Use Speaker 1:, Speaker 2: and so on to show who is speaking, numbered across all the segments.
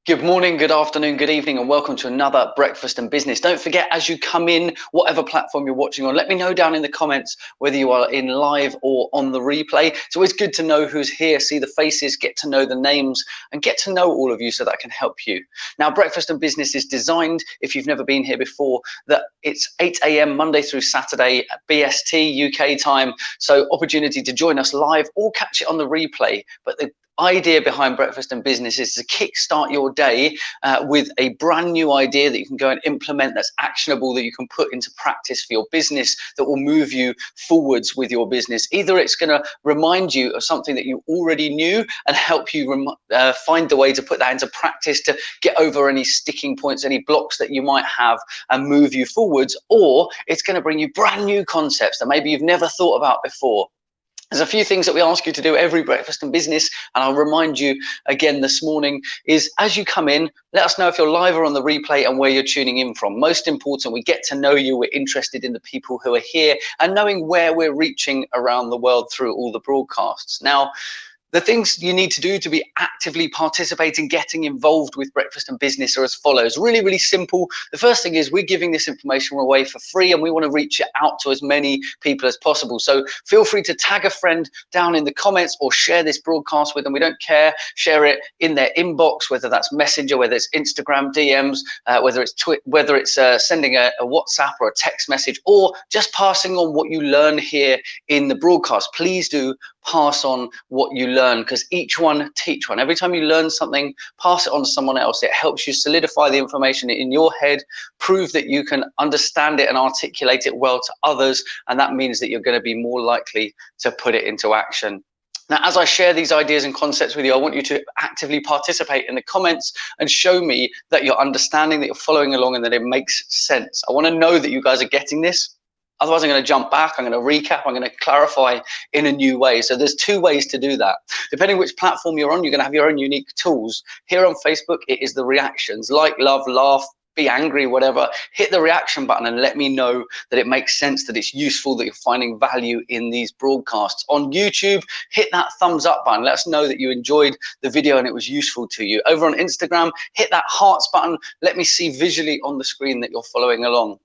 Speaker 1: Good morning, good afternoon, good evening, and welcome to another Breakfast and Business. Don't forget, as you come in, whatever platform you're watching on, let me know down in the comments whether you are in live or on the replay. It's always good to know who's here, see the faces, get to know the names, and get to know all of you so that I can help you. Now, Breakfast and Business is designed, if you've never been here before, that it's 8 a.m. Monday through Saturday at BST UK time. So opportunity to join us live or catch it on the replay. But the idea behind Breakfast and Business is to kickstart your day with a brand new idea that you can go and implement, that's actionable, that you can put into practice for your business, that will move you forwards with your business. Either it's going to remind you of something that you already knew and help you find the way to put that into practice to get over any sticking points, any blocks that you might have, and move you forwards, or it's going to bring you brand new concepts that maybe you've never thought about before. There's a few things that we ask you to do every Breakfast and Business, and I'll remind you again this morning, is as you come in, let us know if you're live or on the replay and where you're tuning in from. Most important, we get to know you, we're interested in the people who are here and knowing where we're reaching around the world through all the broadcasts. Now, the things you need to do to be actively participating, getting involved with Breakfast and Business are as follows. Really, really simple. The first thing is we're giving this information away for free and we want to reach it out to as many people as possible. So feel free to tag a friend down in the comments or share this broadcast with them. We don't care. Share it in their inbox, whether that's Messenger, whether it's Instagram DMs, whether it's sending a WhatsApp or a text message, or just passing on what you learn here in the broadcast. Please do pass on what you learn, because each one teach one. Every time you learn something, pass it on to someone else. It helps you solidify the information in your head, prove that you can understand it and articulate it well to others, and that means that you're going to be more likely to put it into action. Now, as I share these ideas and concepts with you, I want you to actively participate in the comments and show me that you're understanding, that you're following along, and that it makes sense. I want to know that you guys are getting this. Otherwise, I'm going to jump back, I'm going to recap, I'm going to clarify in a new way. So there's two ways to do that. Depending which platform you're on, you're going to have your own unique tools. Here on Facebook, it is the reactions. Like, love, laugh, be angry, whatever. Hit the reaction button and let me know that it makes sense, that it's useful, that you're finding value in these broadcasts. On YouTube, hit that thumbs up button. Let us know that you enjoyed the video and it was useful to you. Over on Instagram, hit that hearts button. Let me see visually on the screen that you're following along.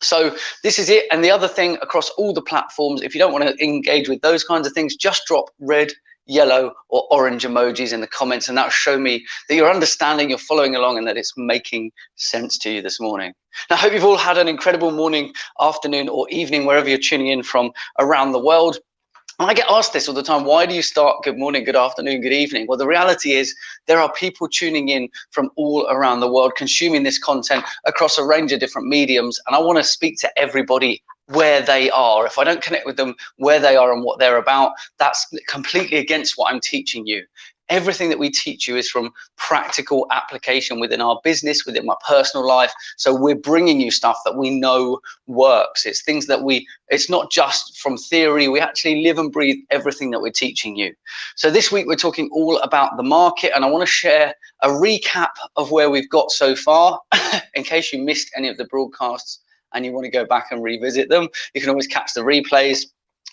Speaker 1: So this is it. And the other thing, across all the platforms, if you don't want to engage with those kinds of things, just drop red, yellow or orange emojis in the comments, and that'll show me that you're understanding, you're following along, and that it's making sense to you this morning. Now, I hope you've all had an incredible morning, afternoon or evening, wherever you're tuning in from around the world. And I get asked this all the time, why do you start good morning, good afternoon, good evening? Well, the reality is there are people tuning in from all around the world, consuming this content across a range of different mediums. And I want to speak to everybody where they are. If I don't connect with them where they are and what they're about, that's completely against what I'm teaching you. Everything that we teach you is from practical application within our business, within my personal life. So we're bringing you stuff that we know works. It's things that it's not just from theory. We actually live and breathe everything that we're teaching you. So this week we're talking all about the market, and I want to share a recap of where we've got so far. In case you missed any of the broadcasts and you want to go back and revisit them, you can always catch the replays.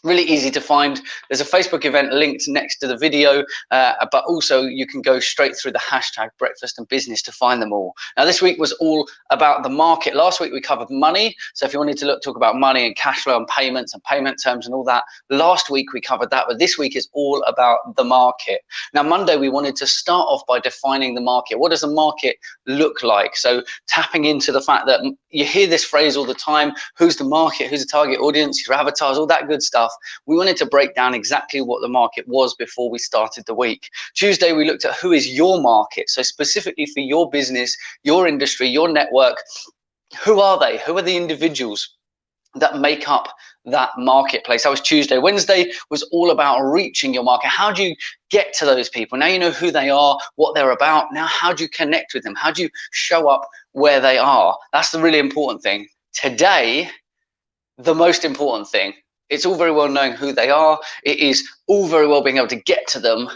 Speaker 1: Really easy to find. There's a Facebook event linked next to the video, but also you can go straight through the hashtag Breakfast and Business to find them all. Now, this week was all about the market. Last week we covered money. So if you wanted to talk about money and cash flow and payments and payment terms and all that, last week we covered that, but this week is all about the market. Now, Monday we wanted to start off by defining the market. What does the market look like? So tapping into the fact that you hear this phrase all the time, who's the market, who's the target audience, your avatars, all that good stuff. We wanted to break down exactly what the market was before we started the week. Tuesday, we looked at who is your market. So specifically for your business, your industry, your network, who are they? Who are the individuals that make up that marketplace? That was Tuesday. Wednesday was all about reaching your market. How do you get to those people? Now you know who they are, what they're about. Now, how do you connect with them? How do you show up where they are? That's the really important thing. Today, the most important thing. It's all very well knowing who they are. It is all very well being able to get to them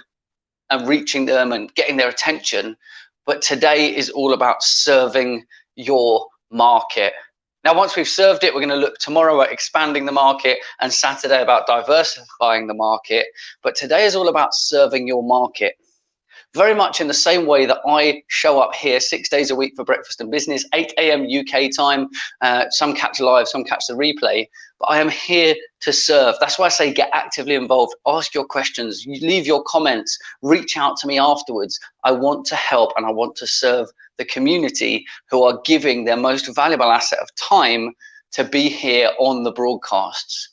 Speaker 1: and reaching them and getting their attention. But today is all about serving your market. Now, once we've served it, we're going to look tomorrow at expanding the market and Saturday about diversifying the market. But today is all about serving your market. very much in the same way that I show up here 6 days a week for Breakfast and Business, 8 a.m. UK time. Some catch live, some catch the replay, but I am here to serve. That's why I say get actively involved, ask your questions, leave your comments, reach out to me afterwards. I want to help and I want to serve the community who are giving their most valuable asset of time to be here on the broadcasts.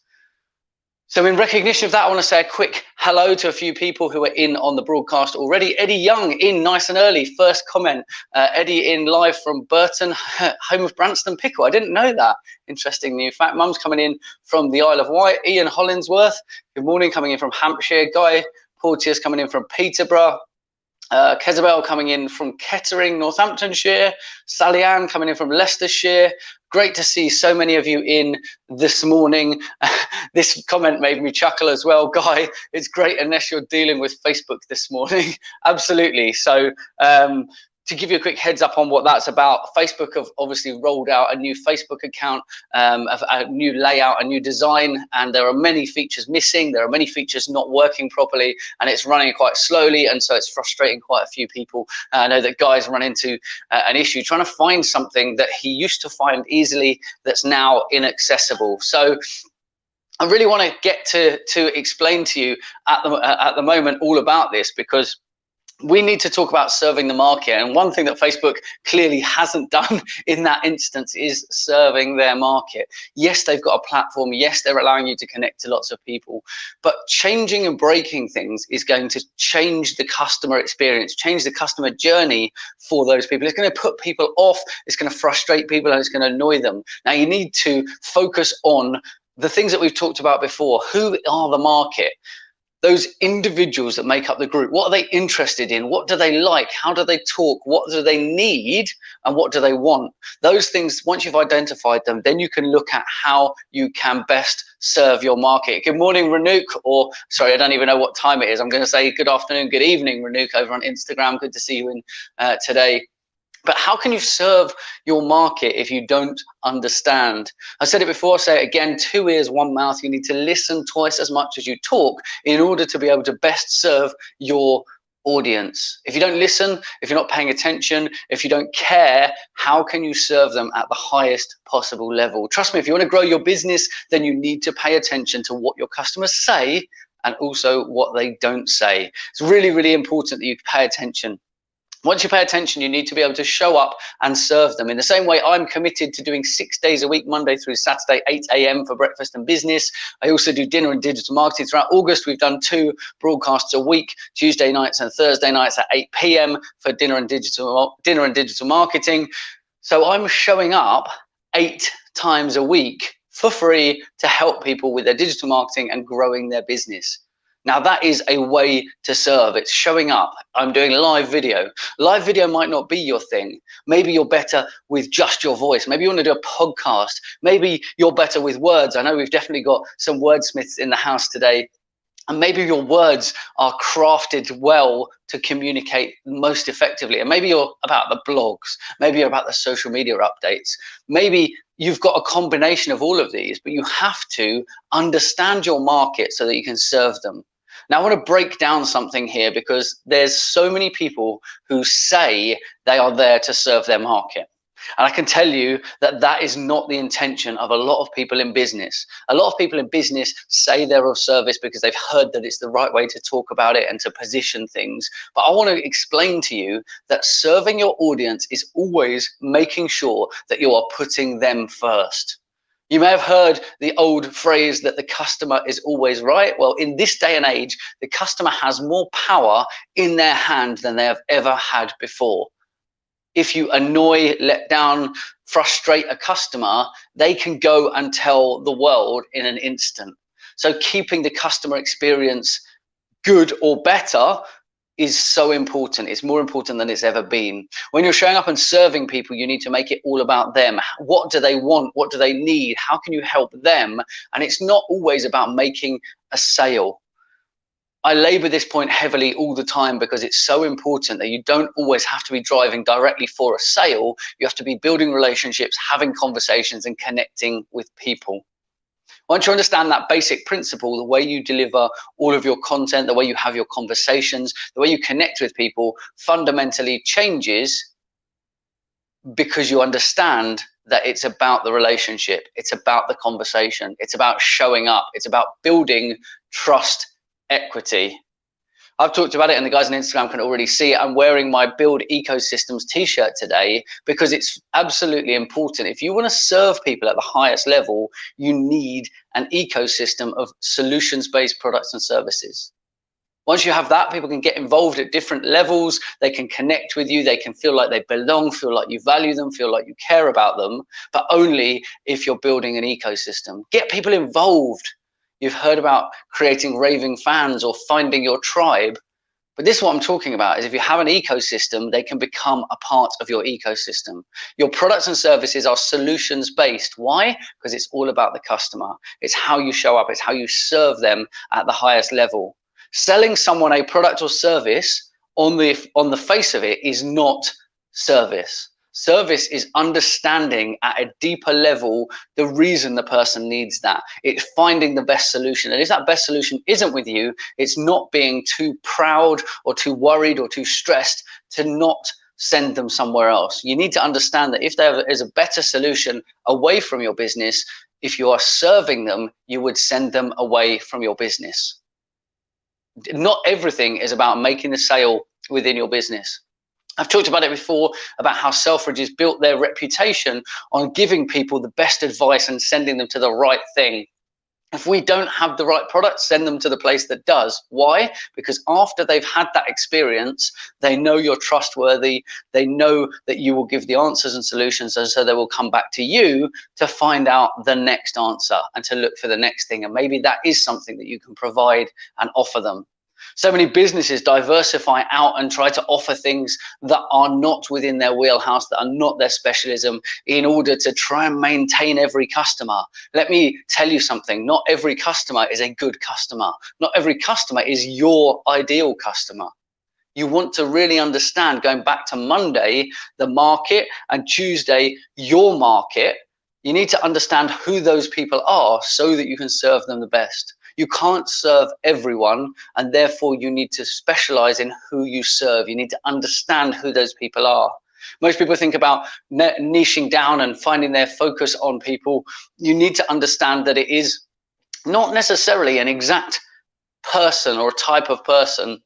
Speaker 1: So in recognition of that, I want to say a quick hello to a few people who are in on the broadcast already. Eddie Young in nice and early, first comment. Eddie in live from Burton, home of Branston Pickle. I didn't know that. Interesting new fact. Mum's coming in from the Isle of Wight. Ian Hollingsworth, good morning, coming in from Hampshire. Guy Porteous coming in from Peterborough. Kezabel coming in from Kettering, Northamptonshire. Sally Ann coming in from Leicestershire. Great to see so many of you in this morning. This comment made me chuckle as well. Guy, it's great unless you're dealing with Facebook this morning. Absolutely. So to give you a quick heads up on what that's about, Facebook have obviously rolled out a new Facebook account, a new layout, a new design, and there are many features missing. There are many features not working properly, and it's running quite slowly, and so it's frustrating quite a few people. I know that Guy's run into an issue trying to find something that he used to find easily that's now inaccessible. So I really want to get to explain to you at the moment all about this, because we need to talk about serving the market. And one thing that Facebook clearly hasn't done in that instance is serving their market. Yes, they've got a platform. Yes, they're allowing you to connect to lots of people, but changing and breaking things is going to change the customer experience, change the customer journey for those people. It's going to put people off. It's going to frustrate people, and it's going to annoy them. Now you need to focus on the things that we've talked about before. Who are the market? Those individuals that make up the group. What are they interested in? What do they like? How do they talk? What do they need? And what do they want? Those things, once you've identified them, then you can look at how you can best serve your market. Good morning, Ranook, or sorry, I don't even know what time it is. I'm going to say good afternoon, good evening, Ranook, over on Instagram. Good to see you in today. But how can you serve your market if you don't understand? I said it before, I'll say it again, 2 ears, 1 mouth. You need to listen twice as much as you talk in order to be able to best serve your audience. If you don't listen, if you're not paying attention, if you don't care, how can you serve them at the highest possible level? Trust me, if you want to grow your business, then you need to pay attention to what your customers say and also what they don't say. It's really, really important that you pay attention. Once you pay attention, you need to be able to show up and serve them. In the same way, I'm committed to doing 6 days a week, Monday through Saturday, 8 a.m. for Breakfast and Business. I also do dinner and digital marketing. Throughout August, we've done 2 broadcasts a week, Tuesday nights and Thursday nights at 8 p.m. for dinner and digital marketing. So I'm showing up 8 times a week for free to help people with their digital marketing and growing their business. Now that is a way to serve. It's showing up. I'm doing live video. Live video might not be your thing. Maybe you're better with just your voice. Maybe you want to do a podcast. Maybe you're better with words. I know we've definitely got some wordsmiths in the house today. And maybe your words are crafted well to communicate most effectively. And maybe you're about the blogs. Maybe you're about the social media updates. Maybe you've got a combination of all of these, but you have to understand your market so that you can serve them. Now, I want to break down something here because there's so many people who say they are there to serve their market. And I can tell you that that is not the intention of a lot of people in business. A lot of people in business say they're of service because they've heard that it's the right way to talk about it and to position things. But I want to explain to you that serving your audience is always making sure that you are putting them first. You may have heard the old phrase that the customer is always right. Well, in this day and age, the customer has more power in their hand than they have ever had before. If you annoy, let down, frustrate a customer, they can go and tell the world in an instant. So keeping the customer experience good or better is so important. It's more important than it's ever been. When you're showing up and serving people, you need to make it all about them. What do they want? What do they need? How can you help them? And it's not always about making a sale. I labor this point heavily all the time because it's so important that you don't always have to be driving directly for a sale. You have to be building relationships, having conversations and connecting with people. Once you understand that basic principle, the way you deliver all of your content, the way you have your conversations, the way you connect with people fundamentally changes, because you understand that it's about the relationship, it's about the conversation, it's about showing up, it's about building trust equity. I've talked about it, and the guys on Instagram can already see it. I'm wearing my Build Ecosystems t-shirt today because it's absolutely important. If you want to serve people at the highest level, you need an ecosystem of solutions-based products and services. Once you have that, people can get involved at different levels. They can connect with you. They can feel like they belong, feel like you value them, feel like you care about them, but only if you're building an ecosystem. Get people involved. You've heard about creating raving fans or finding your tribe. But this is what I'm talking about, is if you have an ecosystem, they can become a part of your ecosystem. Your products and services are solutions based. Why? Because it's all about the customer. It's how you show up. It's how you serve them at the highest level. Selling someone a product or service on the face of it is not service. Service is understanding at a deeper level the reason the person needs that. It's finding the best solution. And if that best solution isn't with you, it's not being too proud or too worried or too stressed to not send them somewhere else. You need to understand that if there is a better solution away from your business, if you are serving them, you would send them away from your business. Not everything is about making the sale within your business. I've talked about it before, about how Selfridges built their reputation on giving people the best advice and sending them to the right thing. If we don't have the right product, send them to the place that does. Why? Because after they've had that experience, they know you're trustworthy. They know that you will give the answers and solutions, and so they will come back to you to find out the next answer and to look for the next thing. And maybe that is something that you can provide and offer them. So many businesses diversify out and try to offer things that are not within their wheelhouse, that are not their specialism, in order to try and maintain every customer. Let me tell you something, not every customer is a good customer. Not every customer is your ideal customer. You want to really understand, going back to Monday, the market, and Tuesday, your market. You need to understand who those people are so that you can serve them the best. You can't serve everyone, and therefore you need to specialize in who you serve. You need to understand who those people are. Most people think about niching down and finding their focus on people. You need to understand that it is not necessarily an exact person or type of person.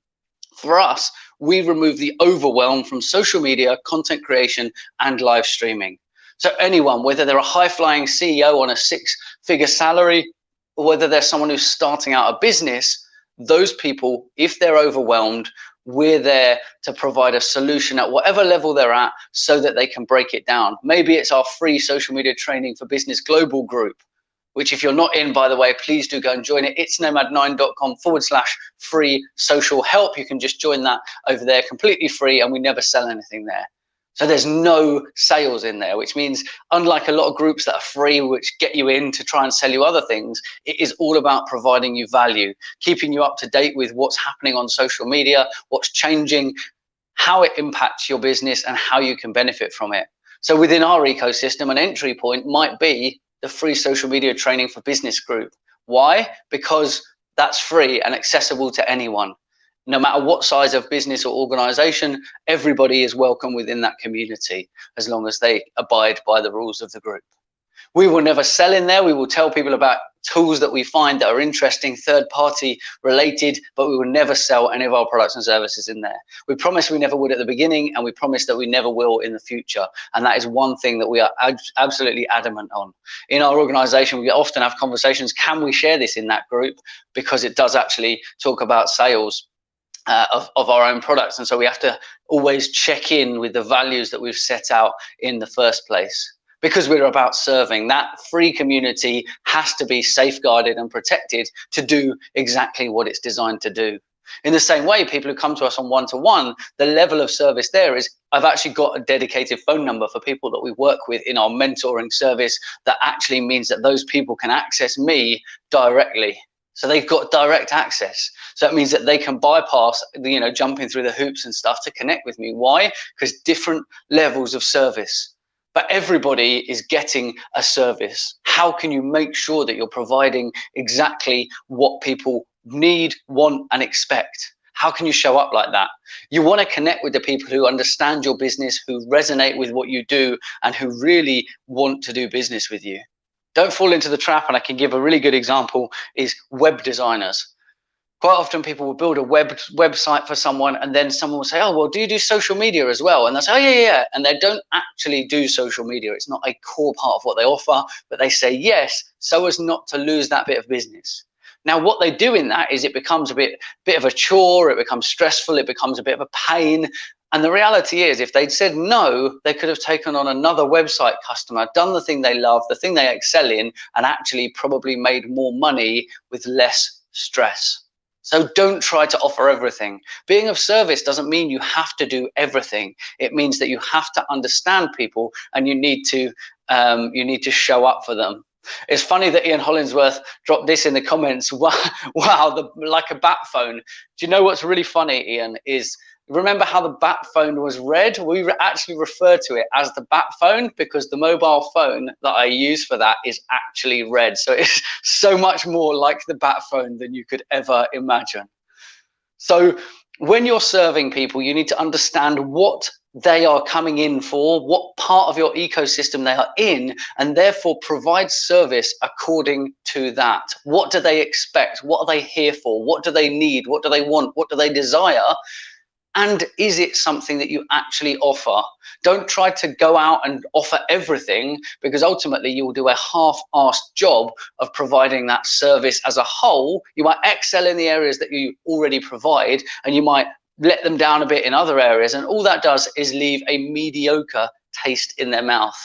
Speaker 1: For us, we remove the overwhelm from social media, content creation, and live streaming. So anyone, whether they're a high-flying CEO on a six-figure salary, or whether they're someone who's starting out a business, those people, if they're overwhelmed, we're there to provide a solution at whatever level they're at so that they can break it down. Maybe it's our free social media training for business global group, which if you're not in, by the way, please do go and join it. It's nomad9.com/free social help. You can just join that over there completely free, and we never sell anything there. So there's no sales in there, which means unlike a lot of groups that are free, which get you in to try and sell you other things, it is all about providing you value, keeping you up to date with what's happening on social media, what's changing, how it impacts your business, and how you can benefit from it. So within our ecosystem, an entry point might be the free social media training for business group. Why? Because that's free and accessible to anyone. No matter what size of business or organization, everybody is welcome within that community as long as they abide by the rules of the group. We will never sell in there. We will tell people about tools that we find that are interesting, third-party related, but we will never sell any of our products and services in there. We promise we never would at the beginning, and we promise that we never will in the future. And that is one thing that we are absolutely adamant on. In our organization, we often have conversations, can we share this in that group? Because it does actually talk about sales of our own products. And so we have to always check in with the values that we've set out in the first place. Because we're about serving, that free community has to be safeguarded and protected to do exactly what it's designed to do. In the same way, people who come to us on one-to-one, the level of service there is, I've actually got a dedicated phone number for people that we work with in our mentoring service that actually means that those people can access me directly. So they've got direct access. So it means that they can bypass, jumping through the hoops and stuff to connect with me. Why? Because different levels of service. but everybody is getting a service. How can you make sure that you're providing exactly what people need, want, and expect? How can you show up like that? You want to connect with the people who understand your business, who resonate with what you do, and who really want to do business with you. Don't fall into the trap, and I can give a really good example, is web designers. Quite often people will build a website for someone, and then someone will say, oh, well, do you do social media as well? And they'll say, oh, yeah. And they don't actually do social media. It's not a core part of what they offer, but they say yes, so as not to lose that bit of business. Now, what they do in that is it becomes a bit of a chore, it becomes stressful, it becomes a bit of a pain. And the reality is, if they'd said no, they could have taken on another website customer, done the thing they love, the thing they excel in, and actually probably made more money with less stress. So don't try to offer everything. Being of service doesn't mean you have to do everything. It means that you have to understand people, and you need to show up for them. It's funny that Ian Hollingsworth dropped this in the comments. Wow, like a bat phone. Do you know what's really funny, Ian, is remember how the bat phone was red? We actually refer to it as the bat phone because the mobile phone that I use for that is actually red. So it's so much more like the bat phone than you could ever imagine. So when you're serving people, you need to understand what they are coming in for, what part of your ecosystem they are in, and therefore provide service according to that. What do they expect? What are they here for? What do they need? What do they want? What do they desire? And is it something that you actually offer? Don't try to go out and offer everything, because ultimately you will do a half-assed job of providing that service as a whole. You might excel in the areas that you already provide, and you might let them down a bit in other areas. And all that does is leave a mediocre taste in their mouth.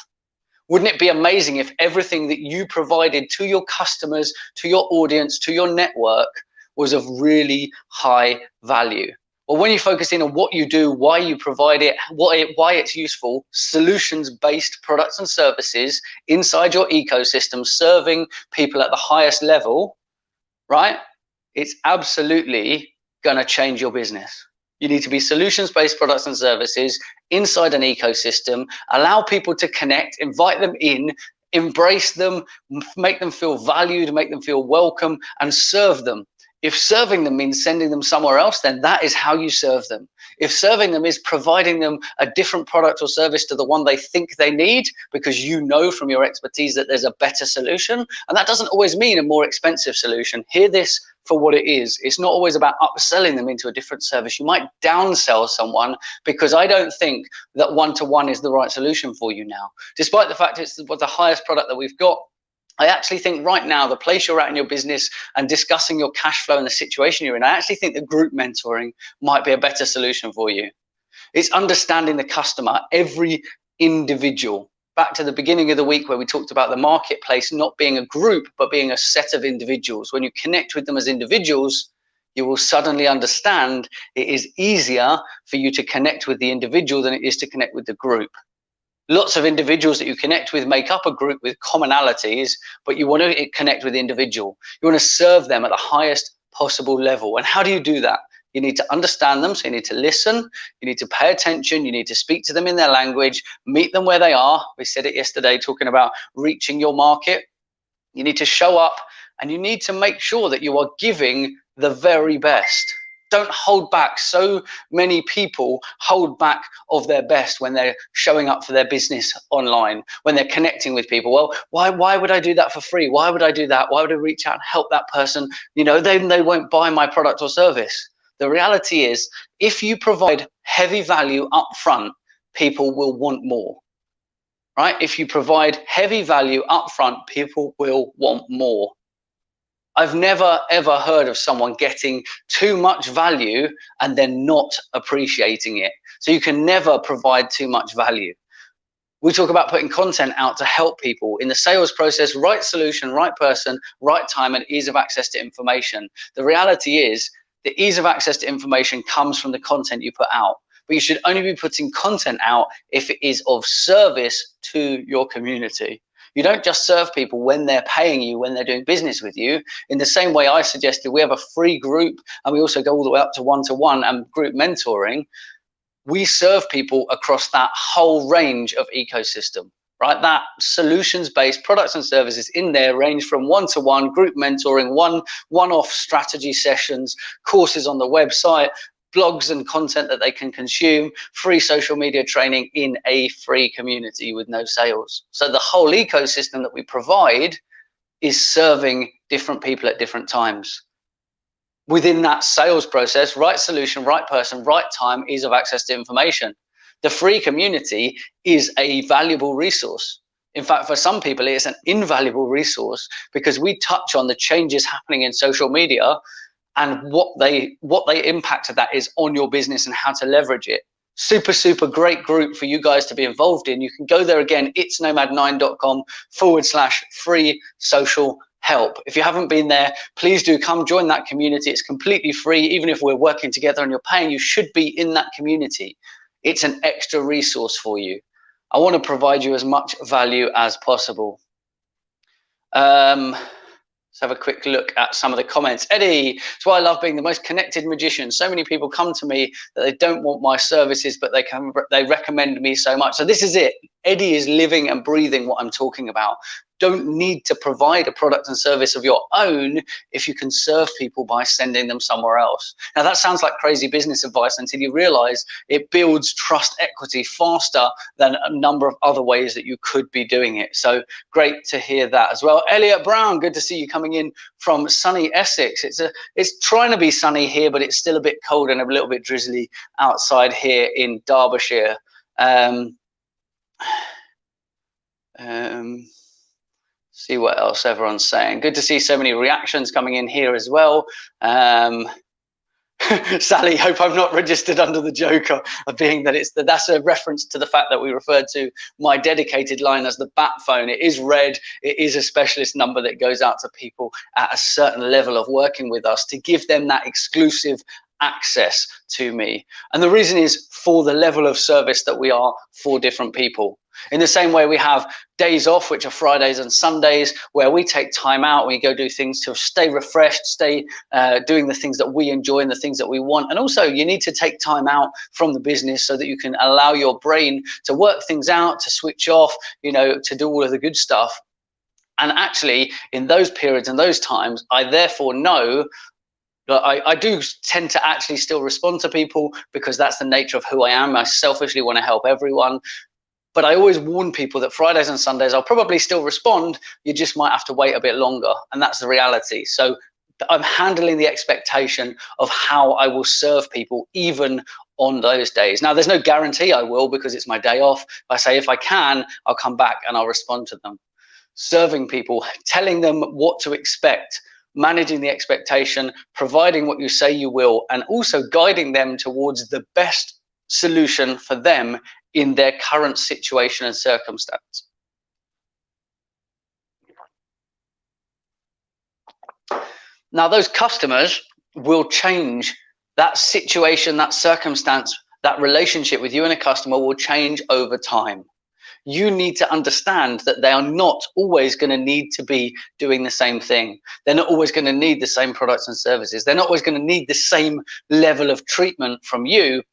Speaker 1: Wouldn't it be amazing if everything that you provided to your customers, to your audience, to your network was of really high value? Well, when you focus in on what you do, why you provide it, why it's useful, solutions-based products and services inside your ecosystem, serving people at the highest level, right? It's absolutely going to change your business. You need to be solutions-based products and services inside an ecosystem, allow people to connect, invite them in, embrace them, make them feel valued, make them feel welcome, and serve them. If serving them means sending them somewhere else, then that is how you serve them. If serving them is providing them a different product or service to the one they think they need, because you know from your expertise that there's a better solution, and that doesn't always mean a more expensive solution. Hear this for what it is. It's not always about upselling them into a different service. You might downsell someone because I don't think that one-to-one is the right solution for you now. Despite the fact it's the highest product that we've got, I actually think right now, the place you're at in your business and discussing your cash flow and the situation you're in, I actually think that group mentoring might be a better solution for you. It's understanding the customer, every individual. Back to the beginning of the week where we talked about the marketplace not being a group, but being a set of individuals. When you connect with them as individuals, you will suddenly understand it is easier for you to connect with the individual than it is to connect with the group. Lots of individuals that you connect with make up a group with commonalities, but you want to connect with the individual. You want to serve them at the highest possible level. And how do you do that? You need to understand them, so you need to listen, you need to pay attention, you need to speak to them in their language, meet them where they are. We said it yesterday, talking about reaching your market. You need to show up, and you need to make sure that you are giving the very best. Don't hold back. So many people hold back of their best when they're showing up for their business online, when they're connecting with people. Well, why would I do that for free? Why would I do that? Why would I reach out and help that person? You know, then they won't buy my product or service. The reality is, if you provide heavy value up front, people will want more, right? If you provide heavy value up front, people will want more. I've never, ever heard of someone getting too much value and then not appreciating it. So you can never provide too much value. We talk about putting content out to help people in the sales process, right solution, right person, right time, and ease of access to information. The reality is, the ease of access to information comes from the content you put out. But you should only be putting content out if it is of service to your community. You don't just serve people when they're paying you, when they're doing business with you. In the same way I suggested, we have a free group, and we also go all the way up to one-to-one and group mentoring. We serve people across that whole range of ecosystem. right? That solutions-based products and services in there range from one-to-one, group mentoring, one-off strategy sessions, courses on the website, blogs and content that they can consume, free social media training in a free community with no sales. So the whole ecosystem that we provide is serving different people at different times. Within that sales process, right solution, right person, right time, ease of access to information. The free community is a valuable resource. In fact, for some people, it's an invaluable resource because we touch on the changes happening in social media and what they impact of that is on your business and how to leverage it. Super great group for you guys to be involved in. You can go there again, itsnomad9.com/free social help. If you haven't been there, please do come join that community. It's completely free. Even if we're working together and you're paying, you should be in that community. It's an extra resource for you. I want to provide you as much value as possible. Let's have a quick look at some of the comments. Eddie, that's why I love being the most connected magician. So many people come to me that they don't want my services, but they recommend me so much. So this is it. Eddie is living and breathing what I'm talking about. Don't need to provide a product and service of your own if you can serve people by sending them somewhere else. Now that sounds like crazy business advice until you realize it builds trust equity faster than a number of other ways that you could be doing it. So great to hear that as well. Elliot Brown, good to see you coming in from sunny Essex. It's trying to be sunny here, but it's still a bit cold and a little bit drizzly outside here in Derbyshire. See what else everyone's saying. Good to see so many reactions coming in here as well. Sally, hope I'm not registered under the joke of being that that's a reference to the fact that we referred to my dedicated line as the bat phone. It is red. It is a specialist number that goes out to people at a certain level of working with us to give them that exclusive access to me. And the reason is for the level of service that we are for different people. In the same way we have days off, which are Fridays and Sundays, where we take time out, we go do things to stay refreshed, stay doing the things that we enjoy and the things that we want. And also you need to take time out from the business so that you can allow your brain to work things out, to switch off, you know, to do all of the good stuff. And actually in those periods and those times, I therefore know that I do tend to actually still respond to people because that's the nature of who I am. I selfishly want to help everyone. But I always warn people that Fridays and Sundays, I'll probably still respond. You just might have to wait a bit longer. And that's the reality. So I'm handling the expectation of how I will serve people even on those days. Now, there's no guarantee I will because it's my day off. I say if I can, I'll come back and I'll respond to them. Serving people, telling them what to expect, managing the expectation, providing what you say you will, and also guiding them towards the best solution for them in their current situation and circumstance. Now, those customers will change. That situation, that circumstance, that relationship with you and a customer will change over time. You need to understand that they are not always going to need to be doing the same thing. They're not always going to need the same products and services. They're not always going to need the same level of treatment from you.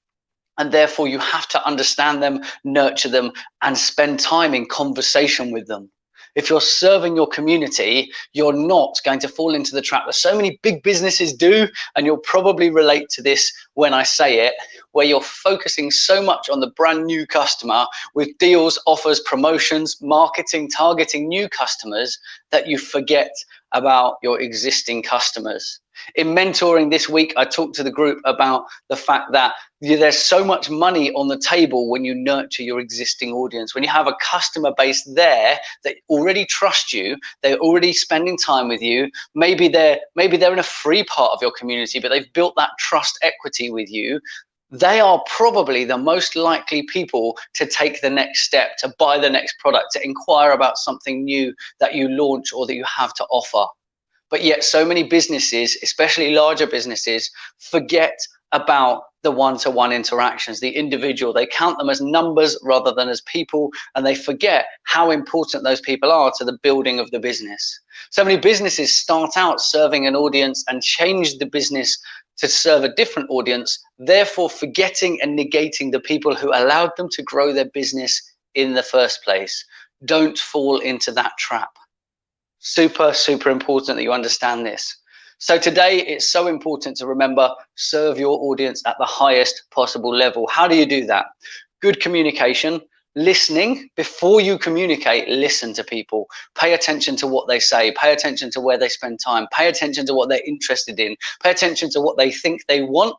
Speaker 1: And therefore, you have to understand them, nurture them, and spend time in conversation with them. If you're serving your community, you're not going to fall into the trap that so many big businesses do, and you'll probably relate to this when I say it, where you're focusing so much on the brand new customer with deals, offers, promotions, marketing, targeting new customers that you forget about your existing customers. In mentoring this week, I talked to the group about the fact that there's so much money on the table when you nurture your existing audience. When you have a customer base there that already trust you, they're already spending time with you. Maybe they're in a free part of your community, but they've built that trust equity with you. They are probably the most likely people to take the next step, to buy the next product, to inquire about something new that you launch or that you have to offer. But yet so many businesses, especially larger businesses, forget about the one-to-one interactions, the individual. They count them as numbers rather than as people, and they forget how important those people are to the building of the business. So many businesses start out serving an audience and change the business to serve a different audience, therefore forgetting and negating the people who allowed them to grow their business in the first place. Don't fall into that trap. Super, super important that you understand this. So today it's so important to remember, serve your audience at the highest possible level. How do you do that? Good communication, listening. Before you communicate, listen to people. Pay attention to what they say. Pay attention to where they spend time. Pay attention to what they're interested in. Pay attention to what they think they want,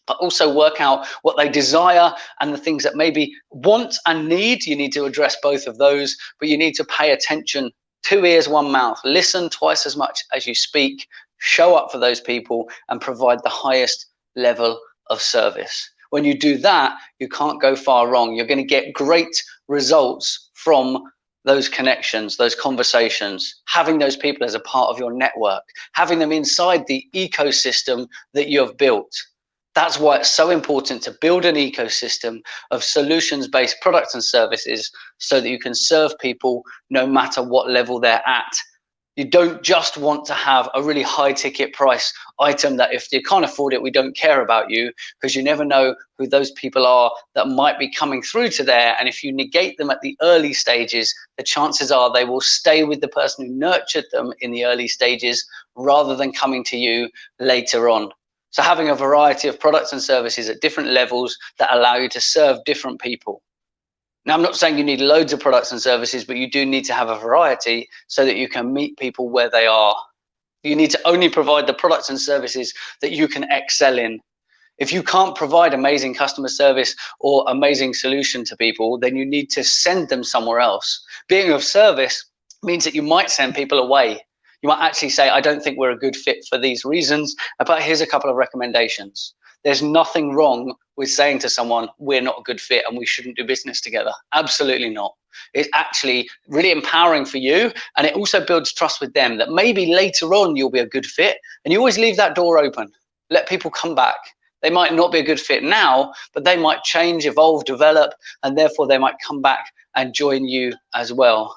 Speaker 1: but also work out what they desire and the things that maybe want and need. You need to address both of those, but you need to pay attention. 2 ears, 1 mouth. Listen twice as much as you speak. Show up for those people and provide the highest level of service. When you do that, you can't go far wrong. You're going to get great results from those connections, those conversations, having those people as a part of your network, having them inside the ecosystem that you have built. That's why it's so important to build an ecosystem of solutions-based products and services so that you can serve people no matter what level they're at. You don't just want to have a really high ticket price item that if you can't afford it, we don't care about you, because you never know who those people are that might be coming through to there. And if you negate them at the early stages, the chances are they will stay with the person who nurtured them in the early stages rather than coming to you later on. So having a variety of products and services at different levels that allow you to serve different people. Now, I'm not saying you need loads of products and services, but you do need to have a variety so that you can meet people where they are. You need to only provide the products and services that you can excel in. If you can't provide amazing customer service or amazing solution to people, then you need to send them somewhere else. Being of service means that you might send people away. You might actually say, I don't think we're a good fit for these reasons, but here's a couple of recommendations. There's nothing wrong with saying to someone, we're not a good fit and we shouldn't do business together. Absolutely not. It's actually really empowering for you, and it also builds trust with them that maybe later on you'll be a good fit, and you always leave that door open. Let people come back. They might not be a good fit now, but they might change, evolve, develop, and therefore they might come back and join you as well.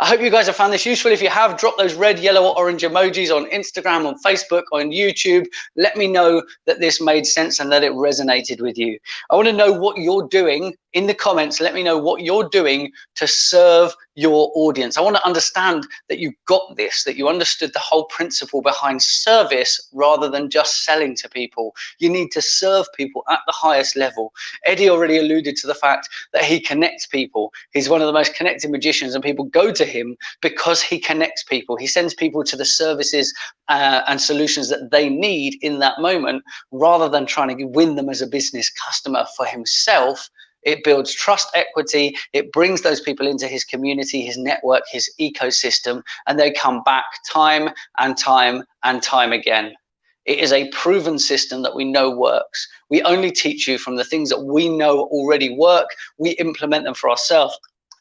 Speaker 1: I hope you guys have found this useful. If you have, drop those red, yellow, or orange emojis on Instagram, on Facebook, on YouTube. Let me know that this made sense and that it resonated with you. I want to know what you're doing in the comments. Let me know what you're doing to serve your audience. I want to understand that you got this, that you understood the whole principle behind service rather than just selling to people. You need to serve people at the highest level. Eddie already alluded to the fact that he connects people. He's one of the most connected magicians, and people go to him because he connects people. He sends people to the services and solutions that they need in that moment, rather than trying to win them as a business customer for himself. It builds trust, equity. It brings those people into his community, his network, his ecosystem, and they come back time and time and time again. It is a proven system that we know works. We only teach you from the things that we know already work. We implement them for ourselves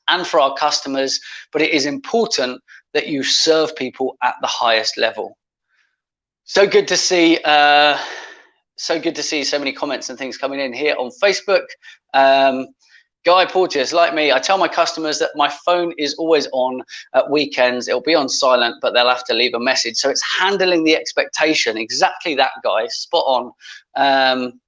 Speaker 1: and for our customers, but it is important that you serve people at the highest level. So good to see so many comments and things coming in here on Facebook. Guy Porteous, like me, I tell my customers that my phone is always on at weekends. It'll be on silent, but they'll have to leave a message. So it's handling the expectation. Exactly that, guy. Spot on.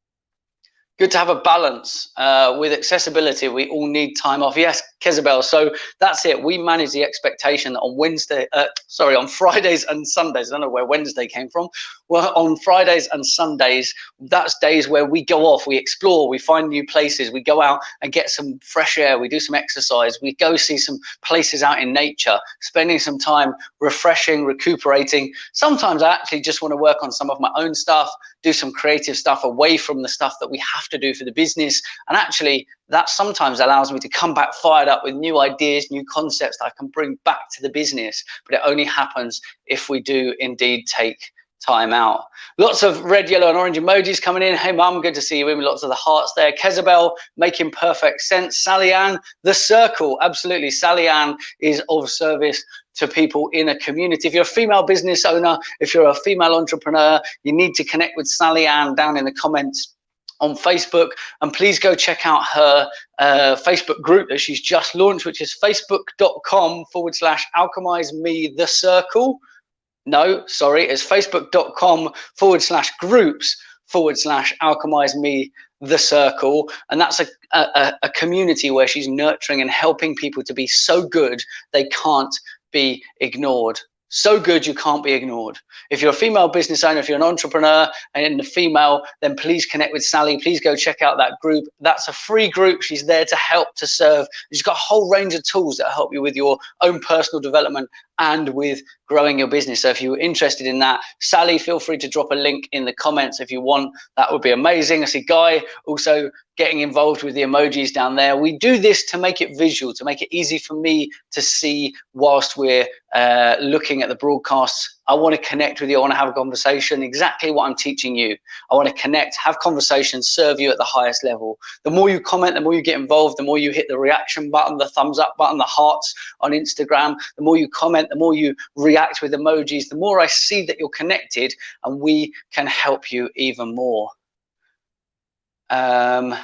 Speaker 1: Good to have a balance with accessibility. We all need time off. Yes, Kezabel. So that's it. We manage the expectation that on Fridays and Sundays. I don't know where Wednesday came from. Well, on Fridays and Sundays, that's days where we go off, we explore, we find new places, we go out and get some fresh air, we do some exercise, we go see some places out in nature, spending some time refreshing, recuperating. Sometimes I actually just want to work on some of my own stuff, do some creative stuff away from the stuff that we have to do for the business. And actually, that sometimes allows me to come back fired up with new ideas, new concepts that I can bring back to the business. But it only happens if we do indeed take time out. Lots of red, yellow, and orange emojis coming in. Hey, Mum, good to see you in. Lots of the hearts there. Kezabel, making perfect sense. Sally Ann, the circle. Absolutely. Sally Ann is of service to people in a community. If you're a female business owner, if you're a female entrepreneur, you need to connect with Sally Ann down in the comments on Facebook, and please go check out her Facebook group that she's just launched, which is facebook.com/alchemizemethecircle. No, sorry, it's facebook.com/groups/alchemize me the circle, and that's a community where she's nurturing and helping people to be so good they can't be ignored. So good you can't be ignored. If you're a female business owner, if you're an entrepreneur and a female, then please connect with Sally. Please go check out that group. That's a free group. She's there to help, to serve. She's got a whole range of tools that help you with your own personal development and with growing your business. So if you're interested in that, Sally, feel free to drop a link in the comments if you want. That would be amazing. I see Guy also getting involved with the emojis down there. We do this to make it visual, to make it easy for me to see whilst we're looking at the broadcasts. I want to connect with you. I want to have a conversation, exactly what I'm teaching you. I want to connect, have conversations, serve you at the highest level. The more you comment, the more you get involved, the more you hit the reaction button, the thumbs up button, the hearts on Instagram, the more you comment, the more you react with emojis, the more I see that you're connected, and we can help you even more. Kezabel,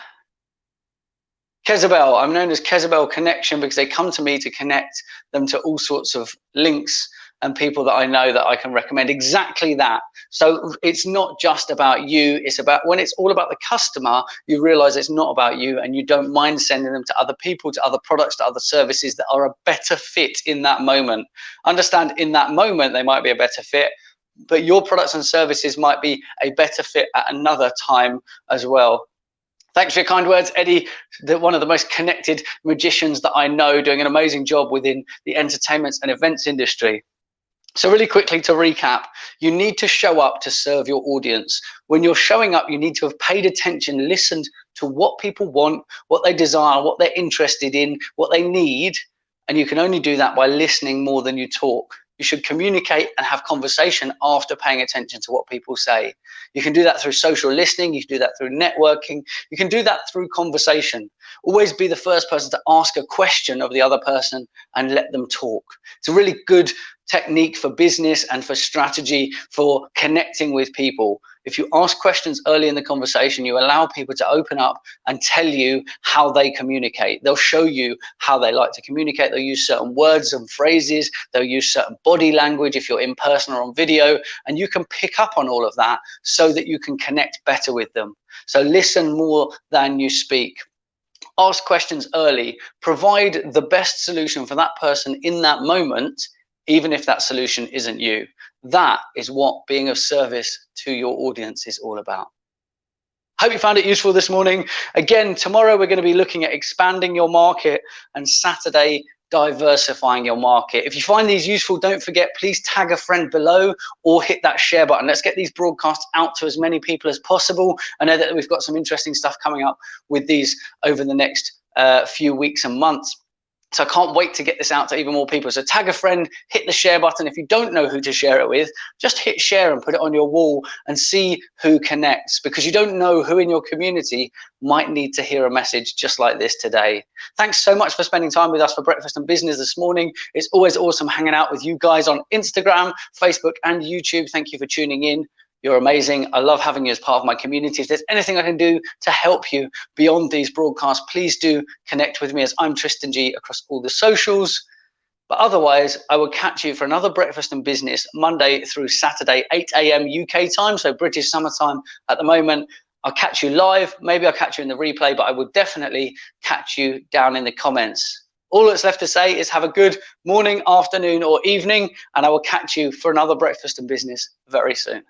Speaker 1: I'm known as Kezabel Connection because they come to me to connect them to all sorts of links and people that I know that I can recommend. Exactly that. So it's not just about you. It's about, when it's all about the customer, you realize it's not about you, and you don't mind sending them to other people, to other products, to other services that are a better fit in that moment. Understand, in that moment, they might be a better fit, but your products and services might be a better fit at another time as well. Thanks for your kind words, Eddie, one of the most connected magicians that I know, doing an amazing job within the entertainment and events industry. So really quickly to recap, you need to show up to serve your audience. When you're showing up, you need to have paid attention, listened to what people want, what they desire, what they're interested in, what they need. And you can only do that by listening more than you talk. You should communicate and have conversation after paying attention to what people say. You can do that through social listening. You can do that through networking. You can do that through conversation. Always be the first person to ask a question of the other person and let them talk. It's a really good technique for business and for strategy, for connecting with people. If you ask questions early in the conversation, you allow people to open up and tell you how they communicate. They'll show you how they like to communicate. They'll use certain words and phrases. They'll use certain body language if you're in person or on video, and you can pick up on all of that so that you can connect better with them. So listen more than you speak. Ask questions early. Provide the best solution for that person in that moment, even if that solution isn't you. That is what being of service to your audience is all about. Hope you found it useful this morning. Again, tomorrow we're going to be looking at expanding your market, and Saturday, diversifying your market. If you find these useful, don't forget, please tag a friend below or hit that share button. Let's get these broadcasts out to as many people as possible. I know that we've got some interesting stuff coming up with these over the next few weeks and months. So I can't wait to get this out to even more people. So tag a friend, hit the share button. If you don't know who to share it with, just hit share and put it on your wall and see who connects, because you don't know who in your community might need to hear a message just like this today. Thanks so much for spending time with us for Breakfast and Business this morning. It's always awesome hanging out with you guys on Instagram, Facebook, and YouTube. Thank you for tuning in. You're amazing. I love having you as part of my community. If there's anything I can do to help you beyond these broadcasts, please do connect with me as ImTristanG across all the socials. But otherwise, I will catch you for another Breakfast and Business Monday through Saturday, 8 a.m. UK time, so British summertime at the moment. I'll catch you live. Maybe I'll catch you in the replay, but I will definitely catch you down in the comments. All that's left to say is have a good morning, afternoon, or evening, and I will catch you for another Breakfast and Business very soon.